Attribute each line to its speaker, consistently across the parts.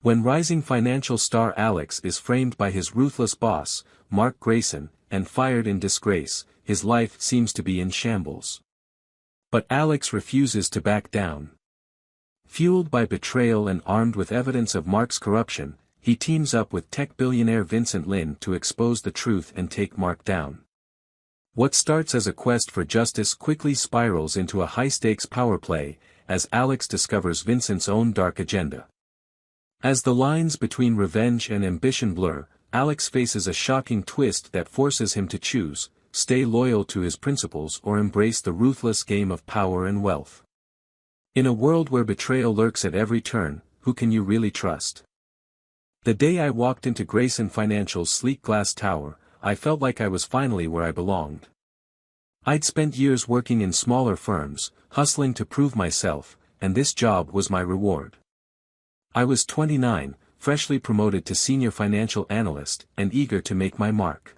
Speaker 1: When rising financial star Alex is framed by his ruthless boss, Mark Grayson, and fired in disgrace, his life seems to be in shambles. But Alex refuses to back down. Fueled by betrayal and armed with evidence of Mark's corruption, he teams up with tech billionaire Vincent Lin to expose the truth and take Mark down. What starts as a quest for justice quickly spirals into a high-stakes power play, as Alex discovers Vincent's own dark agenda. As the lines between revenge and ambition blur, Alex faces a shocking twist that forces him to choose: stay loyal to his principles or embrace the ruthless game of power and wealth. In a world where betrayal lurks at every turn, who can you really trust? The day I walked into Grayson Financial's sleek glass tower, I felt like I was finally where I belonged. I'd spent years working in smaller firms, hustling to prove myself, and this job was my reward. I was 29, freshly promoted to senior financial analyst, and eager to make my mark.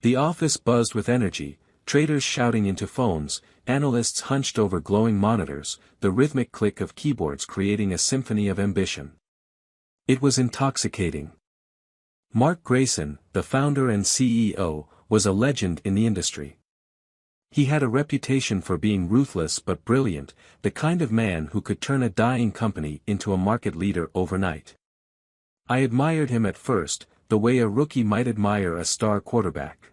Speaker 1: The office buzzed with energy, traders shouting into phones, analysts hunched over glowing monitors, the rhythmic click of keyboards creating a symphony of ambition. It was intoxicating. Mark Grayson, the founder and CEO, was a legend in the industry. He had a reputation for being ruthless but brilliant, the kind of man who could turn a dying company into a market leader overnight. I admired him at first, the way a rookie might admire a star quarterback.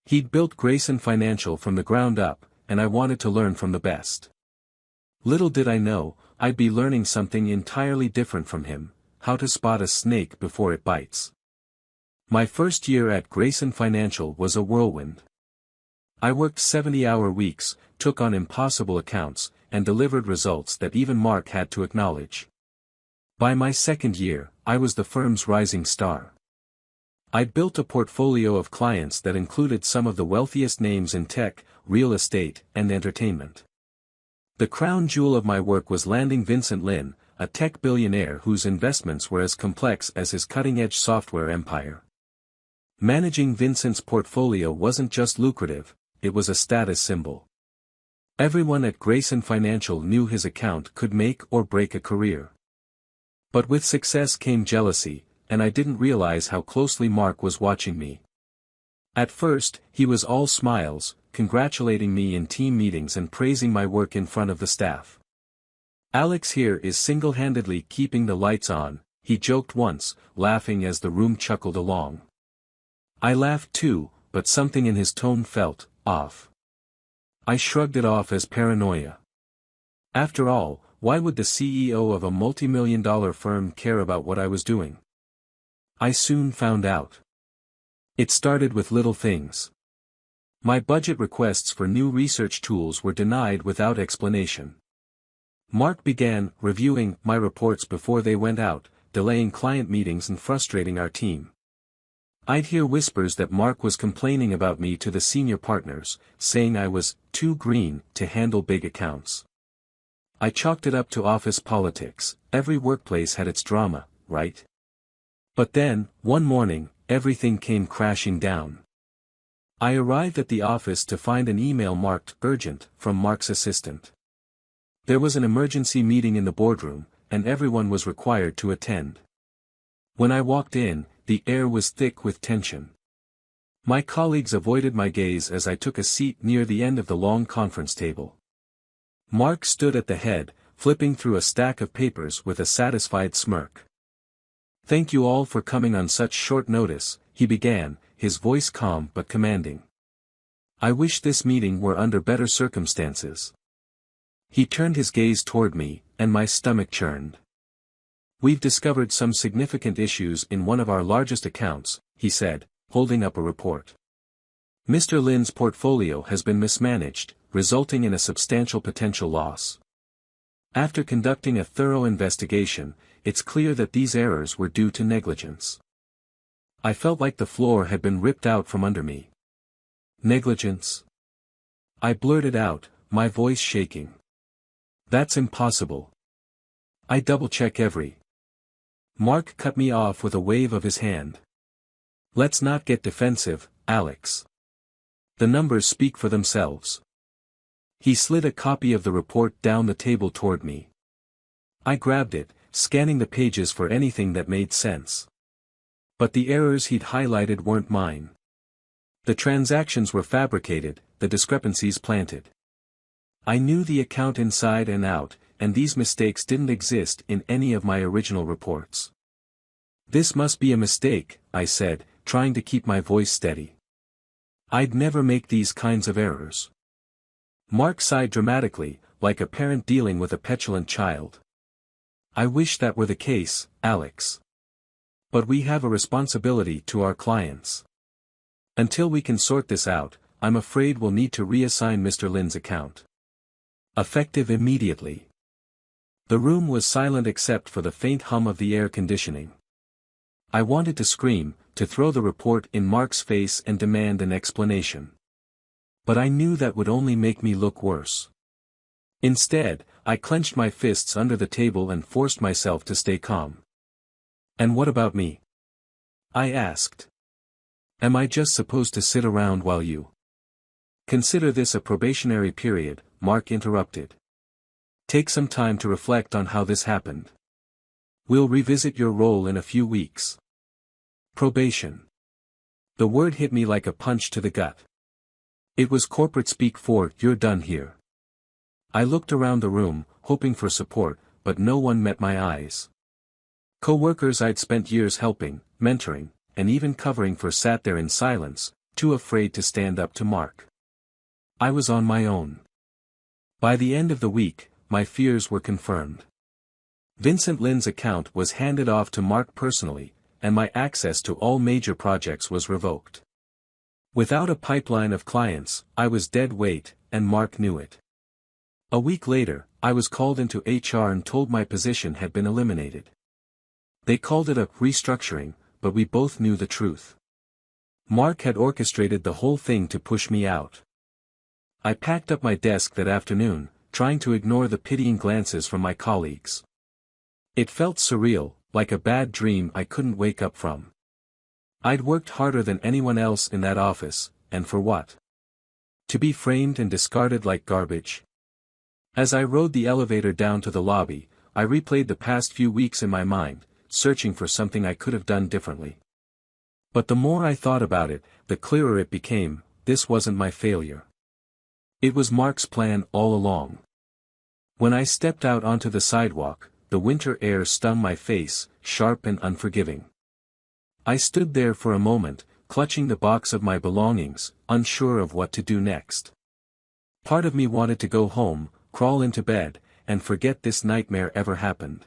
Speaker 1: He'd built Grayson Financial from the ground up, and I wanted to learn from the best. Little did I know, I'd be learning something entirely different from him: how to spot a snake before it bites. My first year at Grayson Financial was a whirlwind. I worked 70-hour weeks, took on impossible accounts, and delivered results that even Mark had to acknowledge. By my second year, I was the firm's rising star. I'd built a portfolio of clients that included some of the wealthiest names in tech, real estate, and entertainment. The crown jewel of my work was landing Vincent Lin, a tech billionaire whose investments were as complex as his cutting-edge software empire. Managing Vincent's portfolio wasn't just lucrative, it was a status symbol. Everyone at Grayson Financial knew his account could make or break a career. But with success came jealousy, and I didn't realize how closely Mark was watching me. At first, he was all smiles, congratulating me in team meetings and praising my work in front of the staff. "Alex here is single-handedly keeping the lights on," he joked once, laughing as the room chuckled along. I laughed too, but something in his tone felt off. I shrugged it off as paranoia. After all, why would the CEO of a multi-million-dollar firm care about what I was doing? I soon found out. It started with little things. My budget requests for new research tools were denied without explanation. Mark began reviewing my reports before they went out, delaying client meetings and frustrating our team. I'd hear whispers that Mark was complaining about me to the senior partners, saying I was too green to handle big accounts. I chalked it up to office politics. Every workplace had its drama, right? But then, one morning, everything came crashing down. I arrived at the office to find an email marked urgent from Mark's assistant. There was an emergency meeting in the boardroom, and everyone was required to attend. When I walked in, the air was thick with tension. My colleagues avoided my gaze as I took a seat near the end of the long conference table. Mark stood at the head, flipping through a stack of papers with a satisfied smirk. "Thank you all for coming on such short notice," he began, his voice calm but commanding. "I wish this meeting were under better circumstances." He turned his gaze toward me, and my stomach churned. "We've discovered some significant issues in one of our largest accounts," he said, holding up a report. "Mr. Lin's portfolio has been mismanaged, resulting in a substantial potential loss. After conducting a thorough investigation, it's clear that these errors were due to negligence." I felt like the floor had been ripped out from under me. "Negligence?" I blurted out, my voice shaking. "That's impossible. I double-check every—" Mark cut me off with a wave of his hand. "Let's not get defensive, Alex. The numbers speak for themselves." He slid a copy of the report down the table toward me. I grabbed it, scanning the pages for anything that made sense. But the errors he'd highlighted weren't mine. The transactions were fabricated, the discrepancies planted. I knew the account inside and out, and these mistakes didn't exist in any of my original reports. "This must be a mistake," I said, trying to keep my voice steady. "I'd never make these kinds of errors." Mark sighed dramatically, like a parent dealing with a petulant child. "I wish that were the case, Alex. But we have a responsibility to our clients. Until we can sort this out, I'm afraid we'll need to reassign Mr. Lin's account. Effective immediately." The room was silent except for the faint hum of the air conditioning. I wanted to scream, to throw the report in Mark's face and demand an explanation. But I knew that would only make me look worse. Instead, I clenched my fists under the table and forced myself to stay calm. "And what about me?" I asked. "Am I just supposed to sit around while you—" "Consider this a probationary period," Mark interrupted. "Take some time to reflect on how this happened. We'll revisit your role in a few weeks." Probation. The word hit me like a punch to the gut. It was corporate speak for "you're done here." I looked around the room, hoping for support, but no one met my eyes. Co-workers I'd spent years helping, mentoring, and even covering for sat there in silence, too afraid to stand up to Mark. I was on my own. By the end of the week, my fears were confirmed. Vincent Lin's account was handed off to Mark personally, and my access to all major projects was revoked. Without a pipeline of clients, I was dead weight, and Mark knew it. A week later, I was called into HR and told my position had been eliminated. They called it a restructuring, but we both knew the truth. Mark had orchestrated the whole thing to push me out. I packed up my desk that afternoon, trying to ignore the pitying glances from my colleagues. It felt surreal, like a bad dream I couldn't wake up from. I'd worked harder than anyone else in that office, and for what? To be framed and discarded like garbage? As I rode the elevator down to the lobby, I replayed the past few weeks in my mind, searching for something I could have done differently. But the more I thought about it, the clearer it became, this wasn't my failure. It was Mark's plan all along. When I stepped out onto the sidewalk, the winter air stung my face, sharp and unforgiving. I stood there for a moment, clutching the box of my belongings, unsure of what to do next. Part of me wanted to go home, crawl into bed, and forget this nightmare ever happened.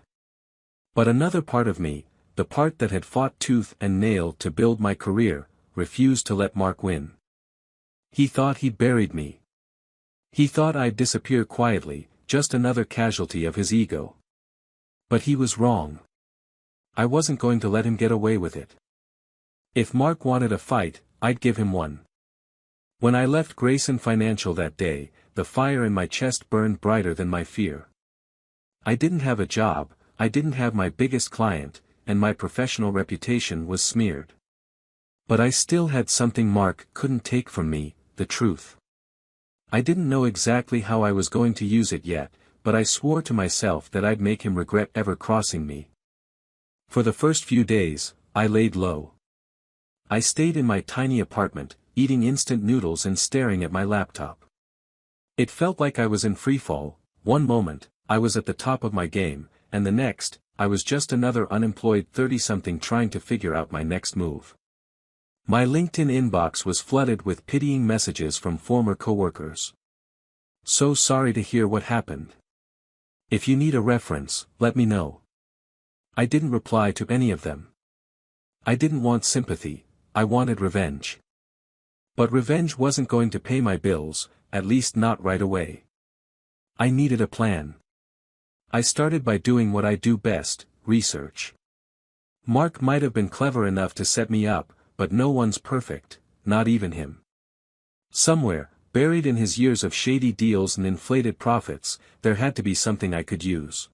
Speaker 1: But another part of me, the part that had fought tooth and nail to build my career, refused to let Mark win. He thought he'd buried me. He thought I'd disappear quietly, just another casualty of his ego. But he was wrong. I wasn't going to let him get away with it. If Mark wanted a fight, I'd give him one. When I left Grayson Financial that day, the fire in my chest burned brighter than my fear. I didn't have a job, I didn't have my biggest client, and my professional reputation was smeared. But I still had something Mark couldn't take from me, the truth. I didn't know exactly how I was going to use it yet, but I swore to myself that I'd make him regret ever crossing me. For the first few days, I laid low. I stayed in my tiny apartment, eating instant noodles and staring at my laptop. It felt like I was in freefall. One moment, I was at the top of my game, and the next, I was just another unemployed 30-something trying to figure out my next move. My LinkedIn inbox was flooded with pitying messages from former coworkers. "So sorry to hear what happened. If you need a reference, let me know." I didn't reply to any of them. I didn't want sympathy, I wanted revenge. But revenge wasn't going to pay my bills, at least not right away. I needed a plan. I started by doing what I do best, research. Mark might have been clever enough to set me up, but no one's perfect, not even him. Somewhere, buried in his years of shady deals and inflated profits, there had to be something I could use.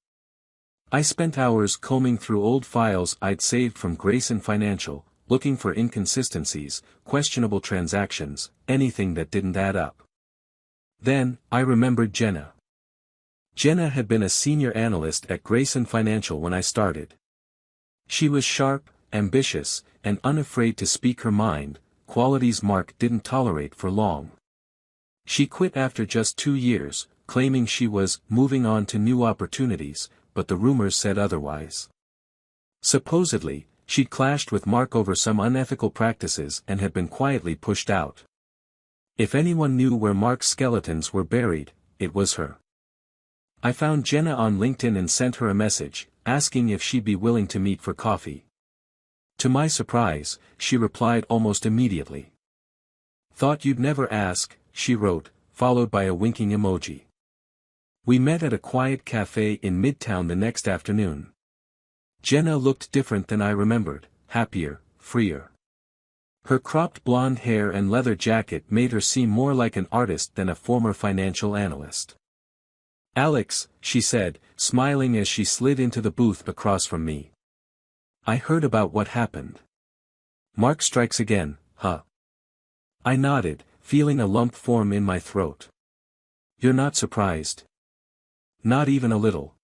Speaker 1: I spent hours combing through old files I'd saved from Grayson Financial, looking for inconsistencies, questionable transactions, anything that didn't add up. Then, I remembered Jenna. Jenna had been a senior analyst at Grayson Financial when I started. She was sharp, ambitious, and unafraid to speak her mind, qualities Mark didn't tolerate for long. She quit after just 2 years, claiming she was moving on to new opportunities, but the rumors said otherwise. Supposedly, she'd clashed with Mark over some unethical practices and had been quietly pushed out. If anyone knew where Mark's skeletons were buried, it was her. I found Jenna on LinkedIn and sent her a message, asking if she'd be willing to meet for coffee. To my surprise, she replied almost immediately. "Thought you'd never ask," she wrote, followed by a winking emoji. We met at a quiet cafe in Midtown the next afternoon. Jenna looked different than I remembered, happier, freer. Her cropped blonde hair and leather jacket made her seem more like an artist than a former financial analyst. "Alex," she said, smiling as she slid into the booth across from me. "I heard about what happened. Mark strikes again, huh?" I nodded, feeling a lump form in my throat. "You're not surprised?" "Not even a little."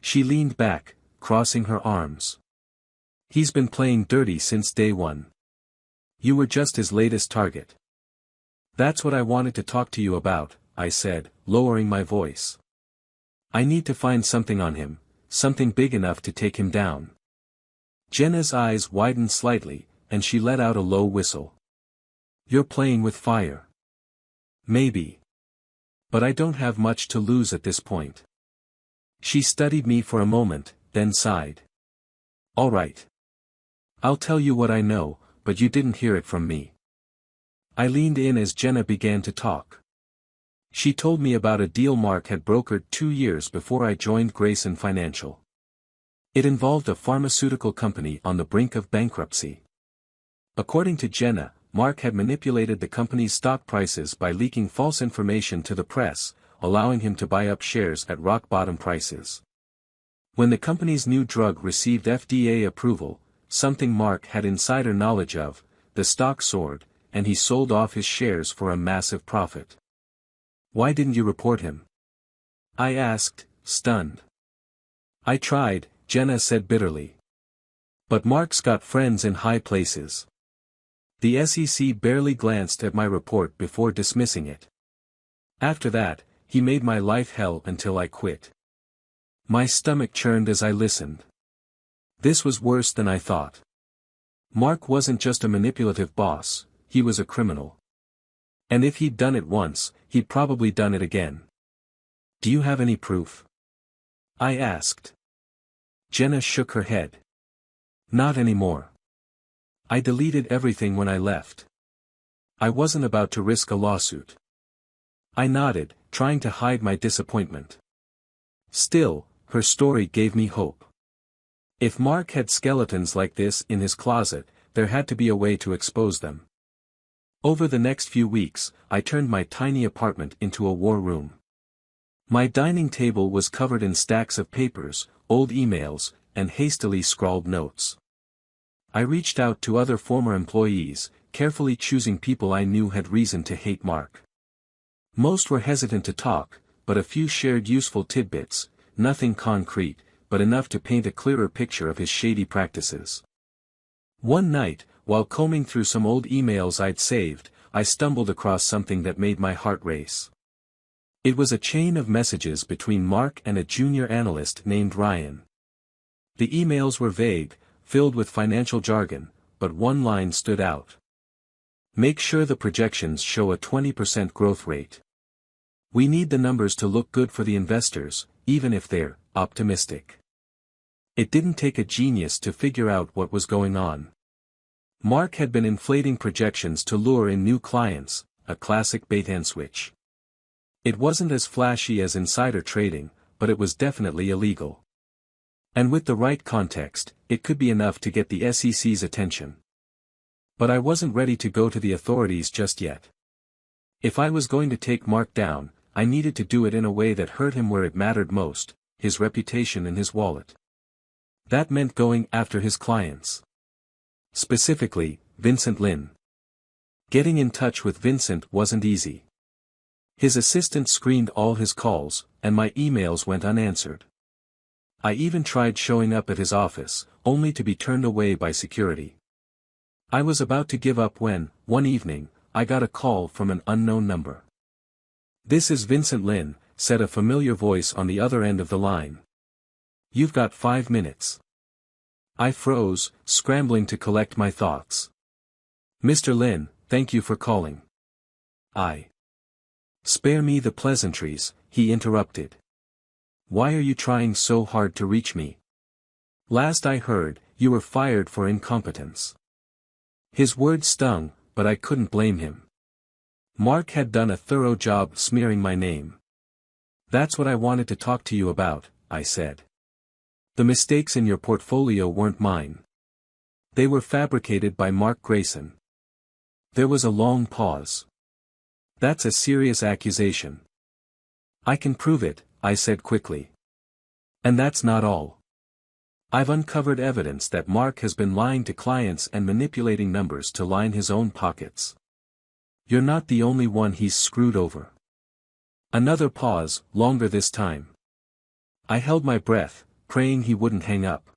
Speaker 1: She leaned back, crossing her arms. "He's been playing dirty since day one. You were just his latest target." "That's what I wanted to talk to you about," I said, lowering my voice. "I need to find something on him, something big enough to take him down." Jenna's eyes widened slightly, and she let out a low whistle. "You're playing with fire." "Maybe. But I don't have much to lose at this point." She studied me for a moment, then sighed. "All right. I'll tell you what I know, but you didn't hear it from me." I leaned in as Jenna began to talk. She told me about a deal Mark had brokered 2 years before I joined Grayson Financial. It involved a pharmaceutical company on the brink of bankruptcy. According to Jenna, Mark had manipulated the company's stock prices by leaking false information to the press, allowing him to buy up shares at rock-bottom prices. When the company's new drug received FDA approval, something Mark had insider knowledge of, the stock soared, and he sold off his shares for a massive profit. "Why didn't you report him?" I asked, stunned. "I tried," Jenna said bitterly. "But Mark's got friends in high places." The SEC barely glanced at my report before dismissing it. After that, he made my life hell until I quit. My stomach churned as I listened. This was worse than I thought. Mark wasn't just a manipulative boss, he was a criminal. And if he'd done it once, he'd probably done it again. "Do you have any proof?" I asked. Jenna shook her head. "Not anymore. I deleted everything when I left. I wasn't about to risk a lawsuit." I nodded, trying to hide my disappointment. Still, her story gave me hope. If Mark had skeletons like this in his closet, there had to be a way to expose them. Over the next few weeks, I turned my tiny apartment into a war room. My dining table was covered in stacks of papers, old emails, and hastily scrawled notes. I reached out to other former employees, carefully choosing people I knew had reason to hate Mark. Most were hesitant to talk, but a few shared useful tidbits, nothing concrete, but enough to paint a clearer picture of his shady practices. One night, while combing through some old emails I'd saved, I stumbled across something that made my heart race. It was a chain of messages between Mark and a junior analyst named Ryan. The emails were vague, filled with financial jargon, but one line stood out. "Make sure the projections show a 20% growth rate. We need the numbers to look good for the investors, even if they're optimistic." It didn't take a genius to figure out what was going on. Mark had been inflating projections to lure in new clients, a classic bait-and-switch. It wasn't as flashy as insider trading, but it was definitely illegal. And with the right context, it could be enough to get the SEC's attention. But I wasn't ready to go to the authorities just yet. If I was going to take Mark down, I needed to do it in a way that hurt him where it mattered most, his reputation and his wallet. That meant going after his clients. Specifically, Vincent Lin. Getting in touch with Vincent wasn't easy. His assistant screened all his calls, and my emails went unanswered. I even tried showing up at his office, only to be turned away by security. I was about to give up when, one evening, I got a call from an unknown number. "This is Vincent Lin," said a familiar voice on the other end of the line. "You've got 5 minutes." I froze, scrambling to collect my thoughts. "Mr. Lin, thank you for calling." "Spare me the pleasantries," he interrupted. "Why are you trying so hard to reach me? Last I heard, you were fired for incompetence." His words stung, but I couldn't blame him. Mark had done a thorough job smearing my name. "That's what I wanted to talk to you about," I said. "The mistakes in your portfolio weren't mine. They were fabricated by Mark Grayson." There was a long pause. "That's a serious accusation." "I can prove it," I said quickly. "And that's not all. I've uncovered evidence that Mark has been lying to clients and manipulating numbers to line his own pockets. You're not the only one he's screwed over." Another pause, longer this time. I held my breath, praying he wouldn't hang up.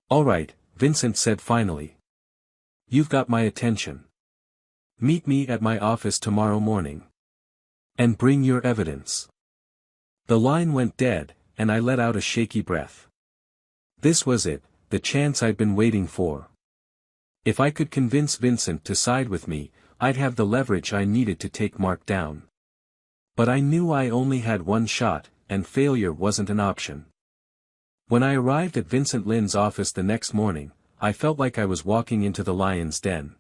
Speaker 1: "All right," Vincent said finally. "You've got my attention. Meet me at my office tomorrow morning. And bring your evidence." The line went dead, and I let out a shaky breath. This was it, the chance I'd been waiting for. If I could convince Vincent to side with me, I'd have the leverage I needed to take Mark down. But I knew I only had one shot, and failure wasn't an option. When I arrived at Vincent Lin's office the next morning, I felt like I was walking into the lion's den.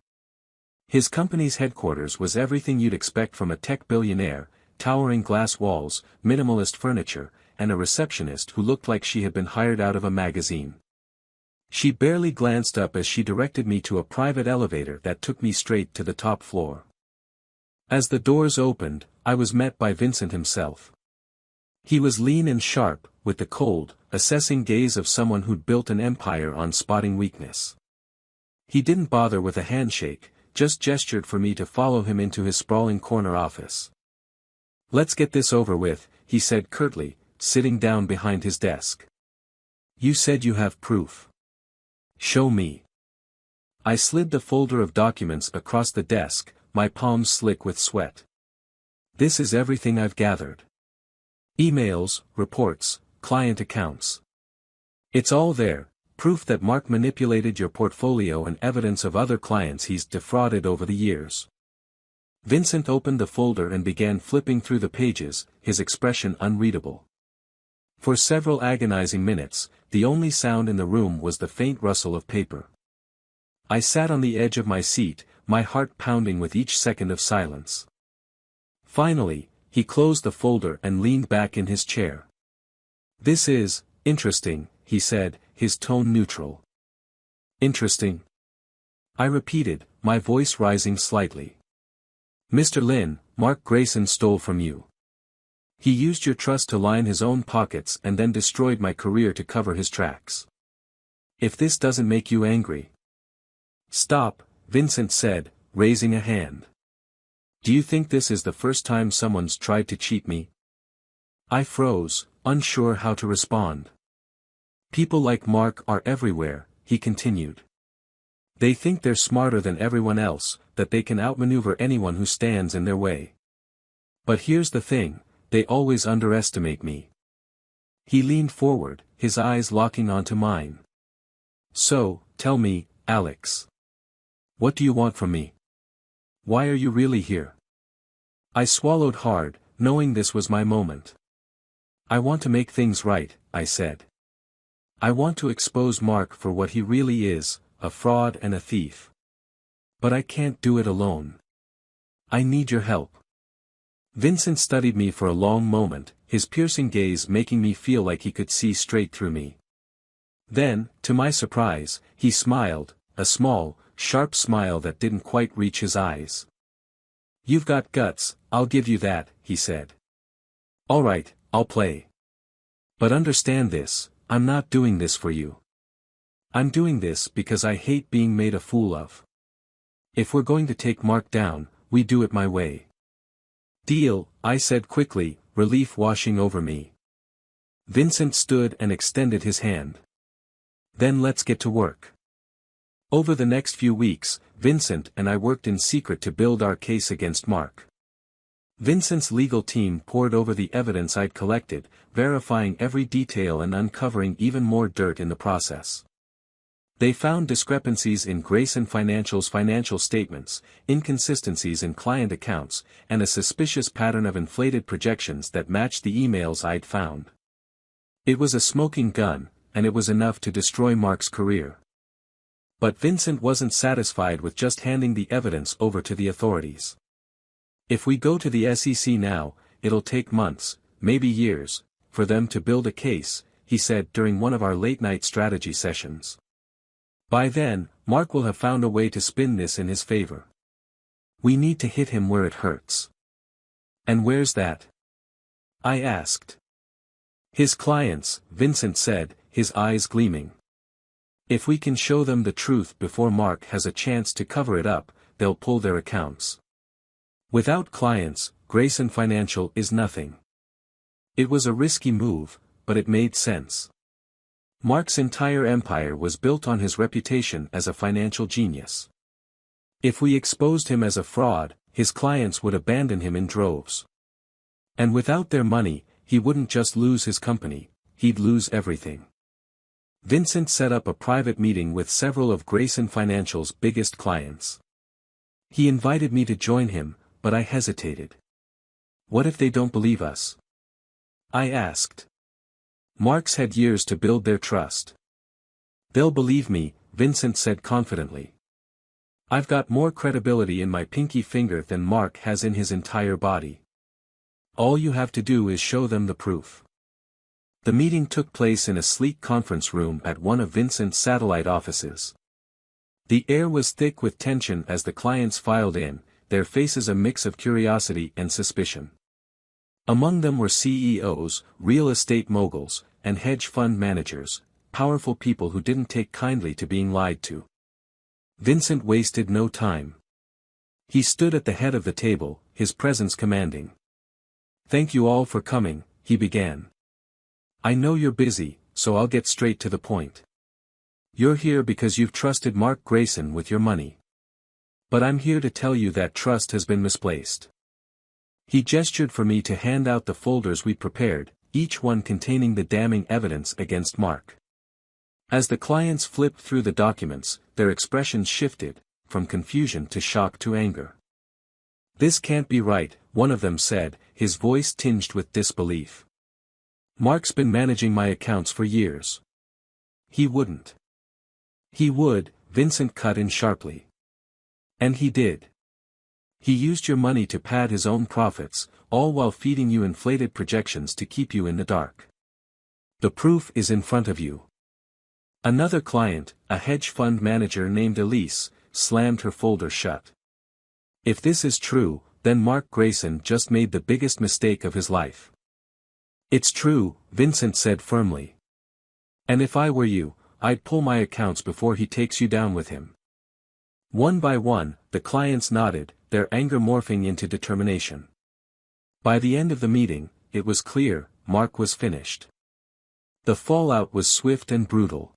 Speaker 1: His company's headquarters was everything you'd expect from a tech billionaire: towering glass walls, minimalist furniture, and a receptionist who looked like she had been hired out of a magazine. She barely glanced up as she directed me to a private elevator that took me straight to the top floor. As the doors opened, I was met by Vincent himself. He was lean and sharp, with the cold, assessing gaze of someone who'd built an empire on spotting weakness. He didn't bother with a handshake, just gestured for me to follow him into his sprawling corner office. "Let's get this over with," he said curtly, sitting down behind his desk. "You said you have proof. Show me." I slid the folder of documents across the desk, my palms slick with sweat. "This is everything I've gathered. Emails, reports, client accounts. It's all there, proof that Mark manipulated your portfolio and evidence of other clients he's defrauded over the years." Vincent opened the folder and began flipping through the pages, his expression unreadable. For several agonizing minutes, the only sound in the room was the faint rustle of paper. I sat on the edge of my seat, my heart pounding with each second of silence. Finally, he closed the folder and leaned back in his chair. "This is interesting," he said, his tone neutral. "Interesting?" I repeated, my voice rising slightly. "Mr. Lin, Mark Grayson stole from you. He used your trust to line his own pockets and then destroyed my career to cover his tracks. If this doesn't make you angry—" "Stop," Vincent said, raising a hand. "Do you think this is the first time someone's tried to cheat me?" I froze, unsure how to respond. "People like Mark are everywhere," he continued. "They think they're smarter than everyone else, that they can outmaneuver anyone who stands in their way. But here's the thing, they always underestimate me." He leaned forward, his eyes locking onto mine. "So, tell me, Alex. What do you want from me? Why are you really here?" I swallowed hard, knowing this was my moment. "I want to make things right," I said. "I want to expose Mark for what he really is, a fraud and a thief. But I can't do it alone. I need your help." Vincent studied me for a long moment, his piercing gaze making me feel like he could see straight through me. Then, to my surprise, he smiled, a small, sharp smile that didn't quite reach his eyes. "You've got guts, I'll give you that," he said. "All right, I'll play. But understand this, I'm not doing this for you. I'm doing this because I hate being made a fool of. If we're going to take Mark down, we do it my way. Deal, I said quickly, relief washing over me. Vincent stood and extended his hand. Then let's get to work. Over the next few weeks, Vincent and I worked in secret to build our case against Mark. Vincent's legal team pored over the evidence I'd collected, verifying every detail and uncovering even more dirt in the process. They found discrepancies in Grayson Financial's financial statements, inconsistencies in client accounts, and a suspicious pattern of inflated projections that matched the emails I'd found. It was a smoking gun, and it was enough to destroy Mark's career. But Vincent wasn't satisfied with just handing the evidence over to the authorities. If we go to the SEC now, it'll take months, maybe years, for them to build a case, he said during one of our late-night strategy sessions. By then, Mark will have found a way to spin this in his favor. We need to hit him where it hurts. And where's that? I asked. His clients, Vincent said, his eyes gleaming. If we can show them the truth before Mark has a chance to cover it up, they'll pull their accounts. Without clients, Grayson Financial is nothing. It was a risky move, but it made sense. Mark's entire empire was built on his reputation as a financial genius. If we exposed him as a fraud, his clients would abandon him in droves. And without their money, he wouldn't just lose his company, he'd lose everything. Vincent set up a private meeting with several of Grayson Financial's biggest clients. He invited me to join him, but I hesitated. What if they don't believe us? I asked. Mark's had years to build their trust. They'll believe me, Vincent said confidently. I've got more credibility in my pinky finger than Mark has in his entire body. All you have to do is show them the proof. The meeting took place in a sleek conference room at one of Vincent's satellite offices. The air was thick with tension as the clients filed in, their faces a mix of curiosity and suspicion. Among them were CEOs, real estate moguls, and hedge fund managers, powerful people who didn't take kindly to being lied to. Vincent wasted no time. He stood at the head of the table, his presence commanding. "Thank you all for coming," he began. "I know you're busy, so I'll get straight to the point. You're here because you've trusted Mark Grayson with your money. But I'm here to tell you that trust has been misplaced." He gestured for me to hand out the folders we prepared, each one containing the damning evidence against Mark. As the clients flipped through the documents, their expressions shifted, from confusion to shock to anger. "This can't be right," one of them said, his voice tinged with disbelief. "Mark's been managing my accounts for years." "He wouldn't." "He would," Vincent cut in sharply. "And he did. He used your money to pad his own profits, all while feeding you inflated projections to keep you in the dark. The proof is in front of you." Another client, a hedge fund manager named Elise, slammed her folder shut. "If this is true, then Mark Grayson just made the biggest mistake of his life." "It's true," Vincent said firmly. "And if I were you, I'd pull my accounts before he takes you down with him." One by one, the clients nodded, their anger morphing into determination. By the end of the meeting, it was clear, Mark was finished. The fallout was swift and brutal.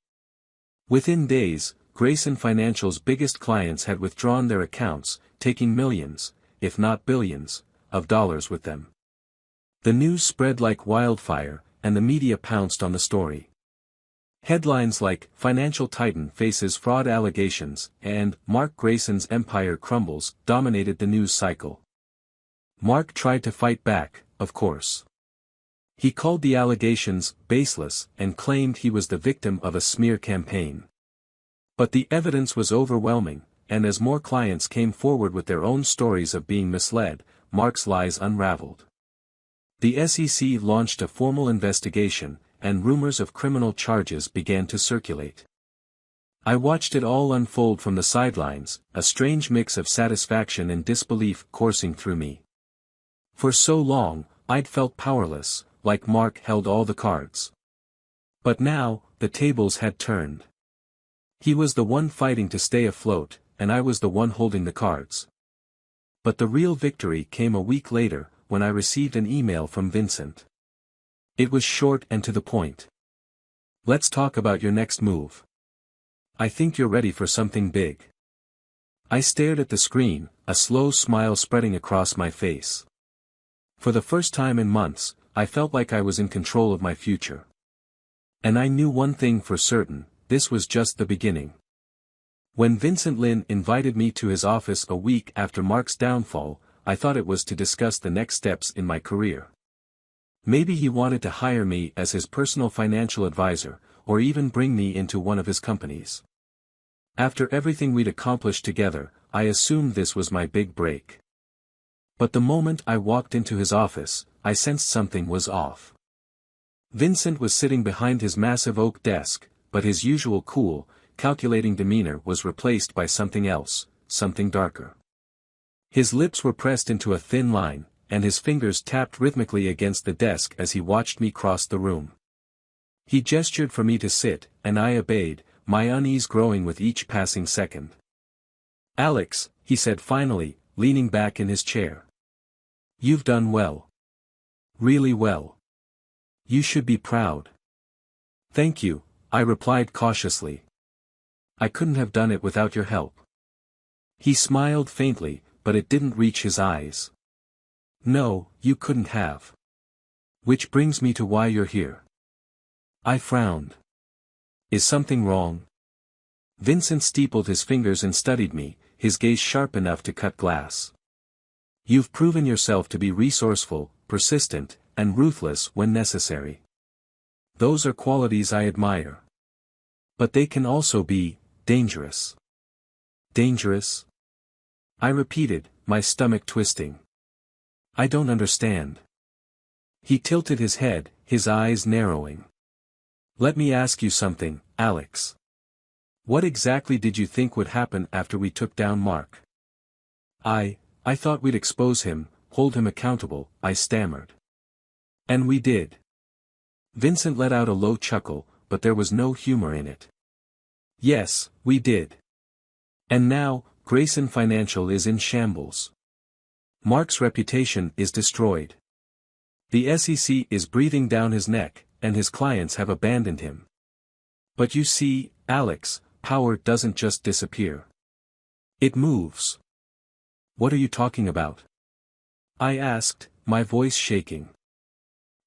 Speaker 1: Within days, Grayson Financial's biggest clients had withdrawn their accounts, taking millions, if not billions, of dollars with them. The news spread like wildfire, and the media pounced on the story. Headlines like, "Financial Titan Faces Fraud Allegations," and, "Mark Grayson's Empire Crumbles," dominated the news cycle. Mark tried to fight back, of course. He called the allegations baseless and claimed he was the victim of a smear campaign. But the evidence was overwhelming, and as more clients came forward with their own stories of being misled, Mark's lies unraveled. The SEC launched a formal investigation, and rumors of criminal charges began to circulate. I watched it all unfold from the sidelines, a strange mix of satisfaction and disbelief coursing through me. For so long, I'd felt powerless, like Mark held all the cards. But now, the tables had turned. He was the one fighting to stay afloat, and I was the one holding the cards. But the real victory came a week later, when I received an email from Vincent. It was short and to the point. "Let's talk about your next move. I think you're ready for something big." I stared at the screen, a slow smile spreading across my face. For the first time in months, I felt like I was in control of my future. And I knew one thing for certain: this was just the beginning. When Vincent Lin invited me to his office a week after Mark's downfall, I thought it was to discuss the next steps in my career. Maybe he wanted to hire me as his personal financial advisor, or even bring me into one of his companies. After everything we'd accomplished together, I assumed this was my big break. But the moment I walked into his office, I sensed something was off. Vincent was sitting behind his massive oak desk, but his usual cool, calculating demeanor was replaced by something else, something darker. His lips were pressed into a thin line, and his fingers tapped rhythmically against the desk as he watched me cross the room. He gestured for me to sit, and I obeyed, my unease growing with each passing second. "Alex," he said finally, leaning back in his chair. "You've done well. Really well. You should be proud." "Thank you," I replied cautiously. "I couldn't have done it without your help." He smiled faintly, but it didn't reach his eyes. "No, you couldn't have. Which brings me to why you're here." I frowned. "Is something wrong?" Vincent steepled his fingers and studied me, his gaze sharp enough to cut glass. "You've proven yourself to be resourceful, persistent, and ruthless when necessary. Those are qualities I admire. But they can also be dangerous." "Dangerous?" I repeated, my stomach twisting. "I don't understand." He tilted his head, his eyes narrowing. "Let me ask you something, Alex. What exactly did you think would happen after we took down Mark?" I thought we'd expose him, hold him accountable," I stammered. "And we did." Vincent let out a low chuckle, but there was no humor in it. "Yes, we did. And now, Grayson Financial is in shambles. Mark's reputation is destroyed. The SEC is breathing down his neck, and his clients have abandoned him. But you see, Alex, power doesn't just disappear. It moves." "What are you talking about?" I asked, my voice shaking.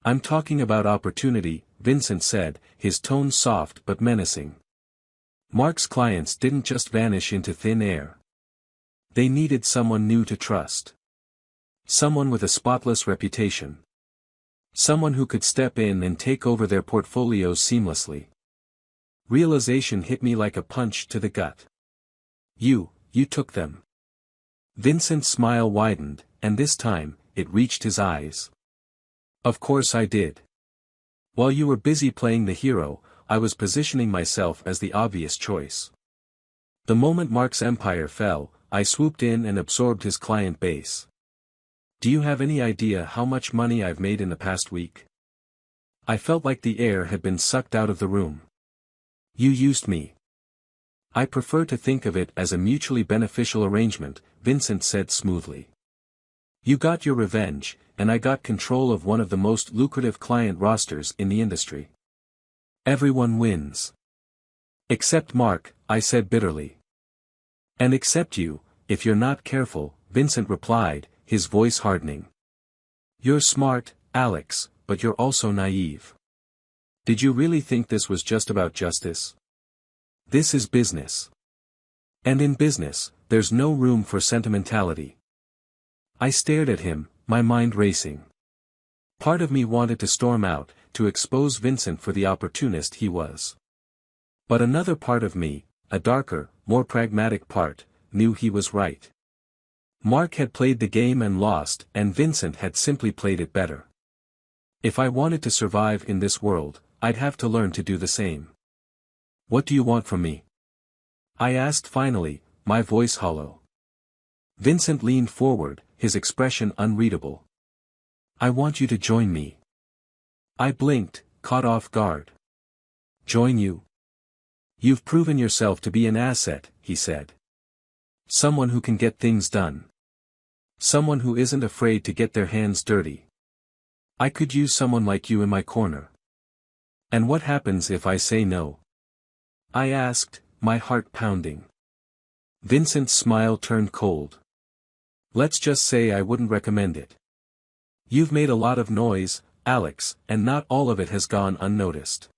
Speaker 1: "I'm talking about opportunity," Vincent said, his tone soft but menacing. "Mark's clients didn't just vanish into thin air. They needed someone new to trust. Someone with a spotless reputation. Someone who could step in and take over their portfolios seamlessly." Realization hit me like a punch to the gut. You took them." Vincent's smile widened, and this time, it reached his eyes. "Of course I did. While you were busy playing the hero, I was positioning myself as the obvious choice. The moment Mark's empire fell, I swooped in and absorbed his client base. Do you have any idea how much money I've made in the past week?" I felt like the air had been sucked out of the room. "You used me." "I prefer to think of it as a mutually beneficial arrangement," Vincent said smoothly. "You got your revenge, and I got control of one of the most lucrative client rosters in the industry. Everyone wins. Except Mark," I said bitterly. "And except you, if you're not careful," Vincent replied, his voice hardening. "You're smart, Alex, but you're also naive. Did you really think this was just about justice? This is business. And in business, there's no room for sentimentality." I stared at him, my mind racing. Part of me wanted to storm out, to expose Vincent for the opportunist he was. But another part of me, a darker, more pragmatic part, knew he was right. Mark had played the game and lost, and Vincent had simply played it better. If I wanted to survive in this world, I'd have to learn to do the same. "What do you want from me?" I asked finally, my voice hollow. Vincent leaned forward, his expression unreadable. "I want you to join me." I blinked, caught off guard. "Join you?" "You've proven yourself to be an asset," he said. "Someone who can get things done. Someone who isn't afraid to get their hands dirty. I could use someone like you in my corner. And what happens if I say no? I asked, my heart pounding. Vincent's smile turned cold. Let's just say I wouldn't recommend it. You've made a lot of noise, Alex, and not all of it has gone unnoticed.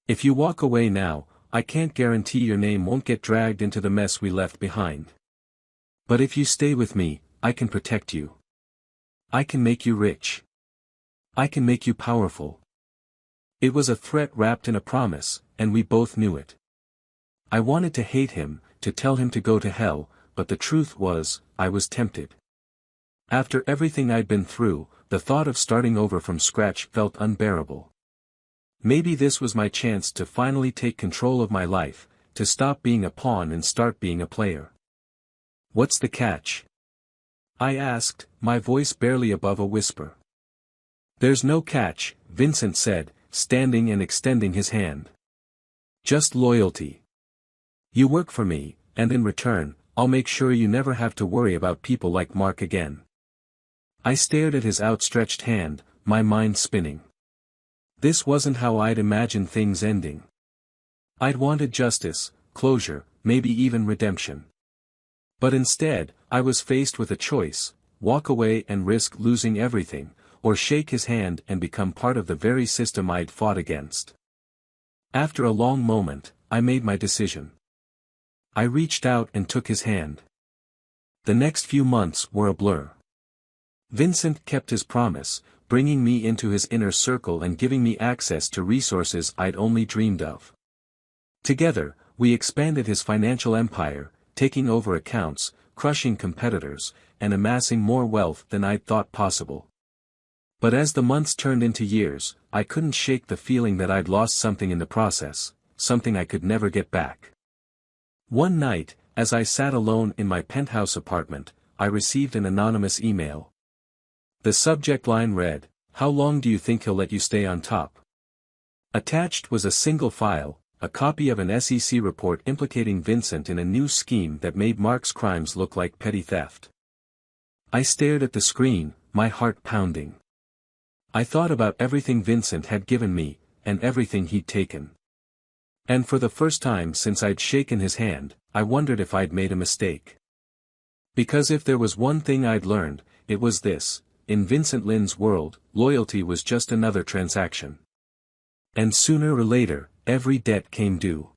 Speaker 1: If you walk away now, I can't guarantee your name won't get dragged into the mess we left behind. But if you stay with me, I can protect you. I can make you rich. I can make you powerful. It was a threat wrapped in a promise, and we both knew it. I wanted to hate him, to tell him to go to hell, but the truth was, I was tempted. After everything I'd been through, the thought of starting over from scratch felt unbearable. Maybe this was my chance to finally take control of my life, to stop being a pawn and start being a player. What's the catch? I asked, my voice barely above a whisper. There's no catch, Vincent said, standing and extending his hand. Just loyalty. You work for me, and in return, I'll make sure you never have to worry about people like Mark again. I stared at his outstretched hand, my mind spinning. This wasn't how I'd imagined things ending. I'd wanted justice, closure, maybe even redemption. But instead, I was faced with a choice: walk away and risk losing everything, or shake his hand and become part of the very system I'd fought against. After a long moment, I made my decision. I reached out and took his hand. The next few months were a blur. Vincent kept his promise, bringing me into his inner circle and giving me access to resources I'd only dreamed of. Together, we expanded his financial empire, taking over accounts, crushing competitors, and amassing more wealth than I'd thought possible. But as the months turned into years, I couldn't shake the feeling that I'd lost something in the process, something I could never get back. One night, as I sat alone in my penthouse apartment, I received an anonymous email. The subject line read, "How long do you think he'll let you stay on top?" Attached was a single file, a copy of an SEC report implicating Vincent in a new scheme that made Mark's crimes look like petty theft. I stared at the screen, my heart pounding. I thought about everything Vincent had given me, and everything he'd taken. And for the first time since I'd shaken his hand, I wondered if I'd made a mistake. Because if there was one thing I'd learned, it was this: in Vincent Lin's world, loyalty was just another transaction. And sooner or later, every debt came due.